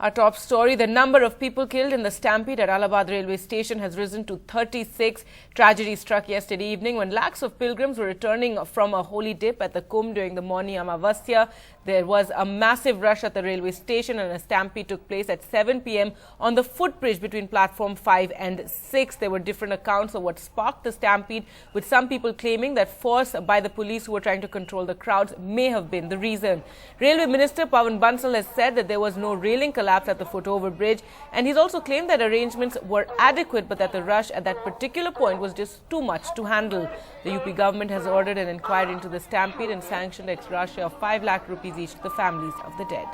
Our top story, the number of people killed in the stampede at Allahabad railway station has risen to 36. Tragedy struck yesterday evening when lakhs of pilgrims were returning from a holy dip at the Kumbh during the Mauni Amavasya. There was a massive rush at the railway station and a stampede took place at 7 p.m. on the footbridge between platform 5 and 6. There were different accounts of what sparked the stampede, with some people claiming that force by the police who were trying to control the crowds may have been the reason. Railway Minister Pawan Bansal has said that there was no railing collapse at the footover bridge, and he's also claimed that arrangements were adequate but that the rush at that particular point was just too much to handle. The UP government has ordered an inquiry into the stampede and sanctioned ex gratia of 5 lakh rupees each to the families of the dead.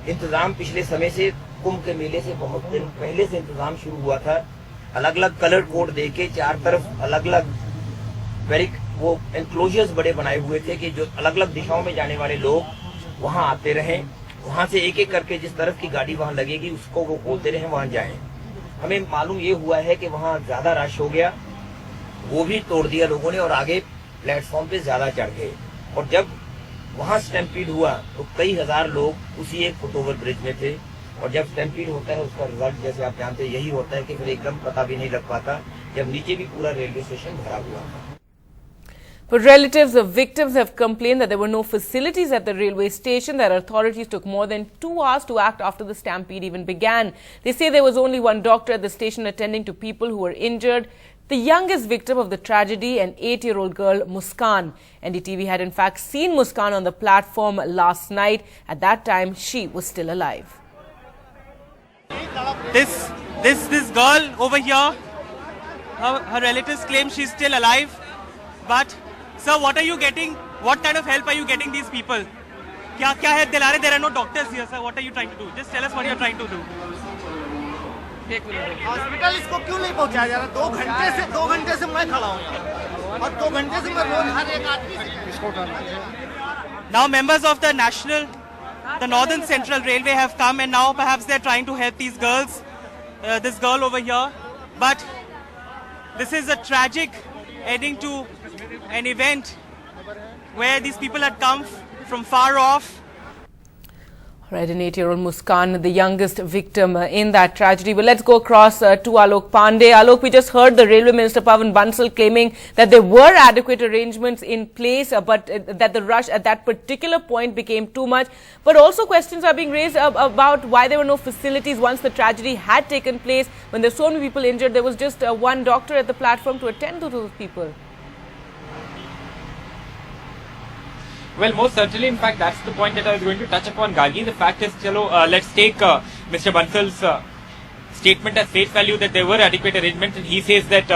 इंतजाम पिछले समय से कुंभ के मेले से बहुत दिन पहले से इंतजाम शुरू हुआ था। अलग अलग कलर कोड देके चार तरफ अलग अलग वो एनक्लोजर्स बड़े बनाए हुए थे कि जो अलग अलग दिशाओं में जाने वाले लोग वहां आते रहें, वहां से एक एक करके जिस तरफ की गाड़ी वहां लगेगी उसको वो खोलते रहें, वहां जाएं। हमें मालूम ये हुआ है कि वहां ज्यादा रश हो गया, वो भी तोड़ दिया लोगों ने और आगे प्लेटफॉर्म पे ज्यादा चढ़ गए। और जब वहां स्टैम्पीड हुआ तो कई हजार लोग उसी एक फुटओवर ब्रिज में थे, और जब स्टैम्पीड होता है उसका रिजल्ट जैसे आप जानते हैं यही होता है कि फिर एकदम पता भी नहीं लग पाता, जब नीचे भी पूरा रेलवे स्टेशन भरा हुआ था। But relatives of victims have complained that there were no facilities at the railway station, that authorities took more than 2 hours to act after the stampede even began. They say there was only one doctor at the station attending to people who were injured. The youngest victim of the tragedy, an 8-year-old girl, Muskan. NDTV had in fact seen Muskan on the platform last night. At that time, she was still alive. This girl over here, her relatives claim she's still alive, but sir, what are you getting? What kind of help are you getting these people? क्या help दिला रहे? There are no doctors here, sir. What are you trying to do? Just tell us what you're trying to do. Hospital इसको क्यों नहीं पहुंचाया जा रहा? 2 घंटे से मैं खड़ा हूँ और 2 घंटे से मैं रोज हर एक आदमी से। Now members of the Northern Central Railway have come, and now perhaps they're trying to help these girls, this girl over here. But this is a tragic ending to an event where these people had come from far off. Right, an 8-year-old Muskan, the youngest victim in that tragedy. But let's go across to Alok Pandey. Alok, we just heard the Railway Minister Pawan Bansal claiming that there were adequate arrangements in place, but that the rush at that particular point became too much. But also questions are being raised about why there were no facilities once the tragedy had taken place. When there were so many people injured, there was just one doctor at the platform to attend to those people. Well, most certainly. In fact, that's the point that I was going to touch upon, Gargi. The fact is, let's take Mr. Bansal's statement as face value that there were adequate arrangements, and he says that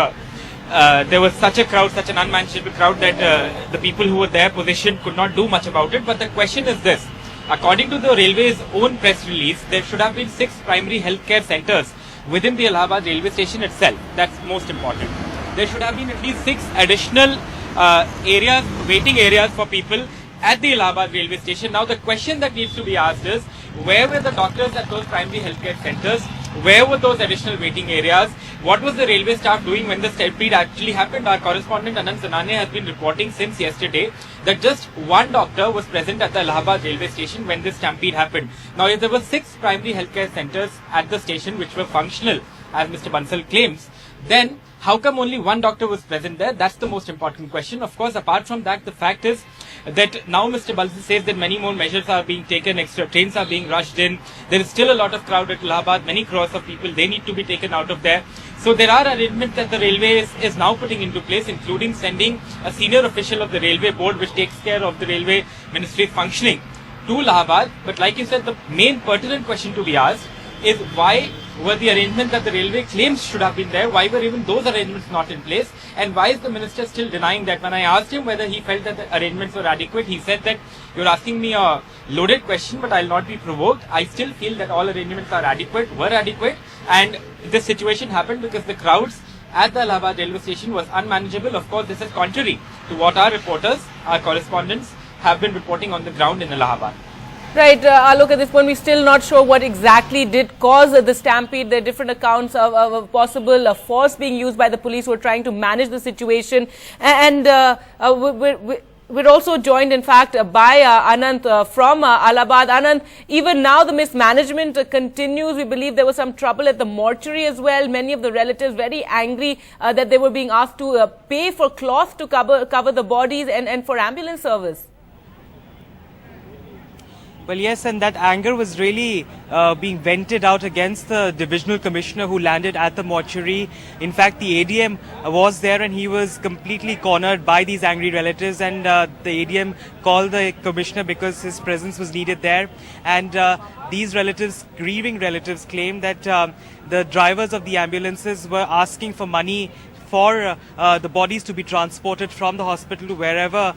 there was such a crowd, such an unmanageable crowd, that the people who were there positioned could not do much about it. But the question is this: according to the railway's own press release, there should have been 6 primary healthcare centers within the Allahabad railway station itself. That's most important. There should have been at least 6 additional areas, waiting areas for people at the Allahabad railway station. Now the question that needs to be asked is, where were the doctors at those primary healthcare centers? Where were those additional waiting areas? What was the railway staff doing when the stampede actually happened? Our correspondent Anand Sanane has been reporting since yesterday that just one doctor was present at the Allahabad railway station when this stampede happened. Now if there were 6 primary healthcare centers at the station which were functional, as Mr. Bansal claims, then how come only one doctor was present there? That's the most important question. Of course, apart from that, the fact is that now Mr. Bansal says that many more measures are being taken, extra trains are being rushed in. There is still a lot of crowd at Allahabad, many crores of people, they need to be taken out of there. So there are arrangements that the railway is now putting into place, including sending a senior official of the railway board which takes care of the railway ministry functioning to Allahabad. But like you said, the main pertinent question to be asked is, why were the arrangements that the railway claims should have been there, why were even those arrangements not in place, and why is the minister still denying that? When I asked him whether he felt that the arrangements were adequate, he said that you're asking me a loaded question, but I'll not be provoked. I still feel that all arrangements are adequate, were adequate, and this situation happened because the crowds at the Allahabad railway station was unmanageable. Of course, this is contrary to what our reporters, our correspondents have been reporting on the ground in Allahabad. Right, Alok, at this point, we're still not sure what exactly did cause the stampede. There are different accounts of possible force being used by the police who are trying to manage the situation. And We're also joined, in fact, by Anant from Allahabad. Anant, even now the mismanagement continues. We believe there was some trouble at the mortuary as well. Many of the relatives very angry that they were being asked to pay for cloth to cover the bodies and for ambulance service. Well, yes, and that anger was really being vented out against the divisional commissioner who landed at the mortuary. In fact, the ADM was there and he was completely cornered by these angry relatives, and the ADM called the commissioner because his presence was needed there. And these relatives, grieving relatives, claim that the drivers of the ambulances were asking for money for the bodies to be transported from the hospital to wherever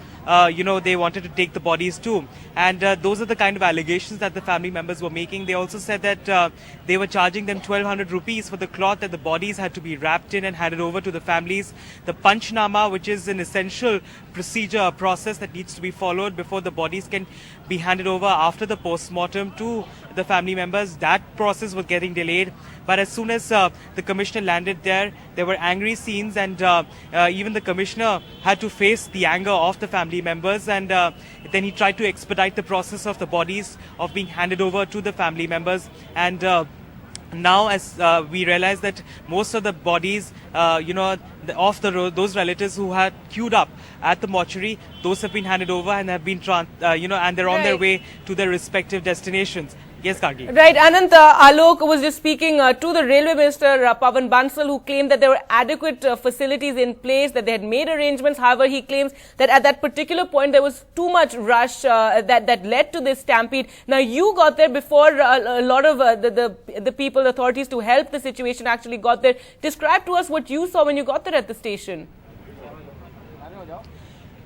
they wanted to take the bodies to. And those are the kind of allegations that the family members were making. They also said that they were charging them 1,200 rupees for the cloth that the bodies had to be wrapped in and handed over to the families. The Panchnama, which is an essential procedure, a process that needs to be followed before the bodies can be handed over after the post-mortem to the family members, that process was getting delayed. But as soon as the commissioner landed there were angry scenes, and even the commissioner had to face the anger of the family members, and then he tried to expedite the process of the bodies of being handed over to the family members. And now, as we realize that most of the bodies, of those relatives who had queued up at the mortuary, those have been handed over and have been, and they're on their way to their respective destinations. Yes, Gargi. Right, Anant, Alok was just speaking to the Railway Minister, Pawan Bansal, who claimed that there were adequate facilities in place, that they had made arrangements. However, he claims that at that particular point there was too much rush that led to this stampede. Now, you got there before a lot of the people, the authorities to help the situation actually got there. Describe to us what you saw when you got there at the station.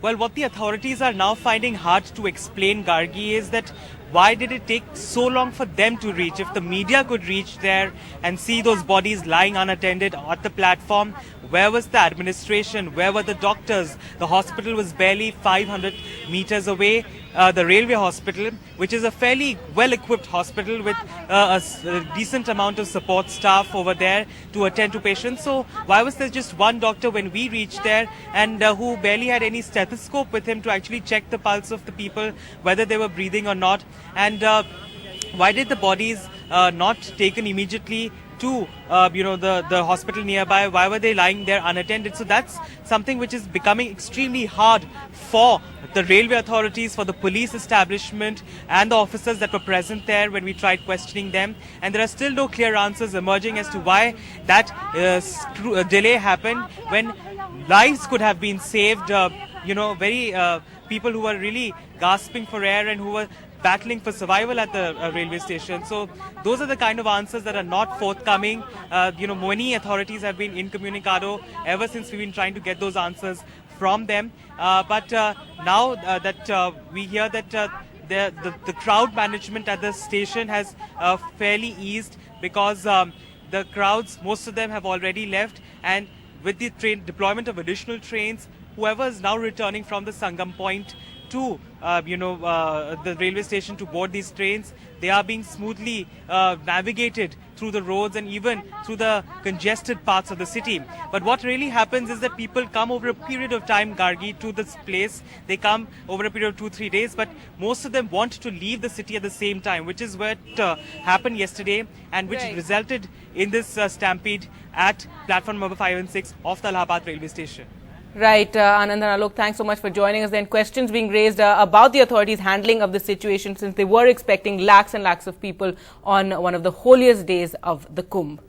Well, what the authorities are now finding hard to explain, Gargi, is that why did it take so long for them to reach? If the media could reach there and see those bodies lying unattended at the platform, where was the administration? Where were the doctors? The hospital was barely 500 meters away. The railway hospital, which is a fairly well-equipped hospital with a decent amount of support staff over there to attend to patients. So why was there just one doctor when we reached there, and who barely had any stethoscope with him to actually check the pulse of the people, whether they were breathing or not? And why did the bodies not taken immediately to the hospital nearby? Why were they lying there unattended? So that's something which is becoming extremely hard for the railway authorities, for the police establishment and the officers that were present there when we tried questioning them. And there are still no clear answers emerging as to why that delay happened, when lives could have been saved. People who were really gasping for air and who were battling for survival at the railway station. So those are the kind of answers that are not forthcoming. Many authorities have been incommunicado ever since we've been trying to get those answers from them. But now that we hear that the crowd management at the station has fairly eased, because the crowds, most of them have already left, and with the deployment of additional trains, whoever is now returning from the Sangam point to the railway station to board these trains, they are being smoothly navigated through the roads and even through the congested parts of the city. But what really happens is that people come over a period of time, Gargi, to this place. They come over a period of 2-3 days, but most of them want to leave the city at the same time, which is what happened yesterday, and which resulted in this stampede at platform number 5 and 6 of the Allahabad railway station. Right, Anand and Alok, thanks so much for joining us. Then questions being raised about the authorities' handling of the situation, since they were expecting lakhs and lakhs of people on one of the holiest days of the Kumbh.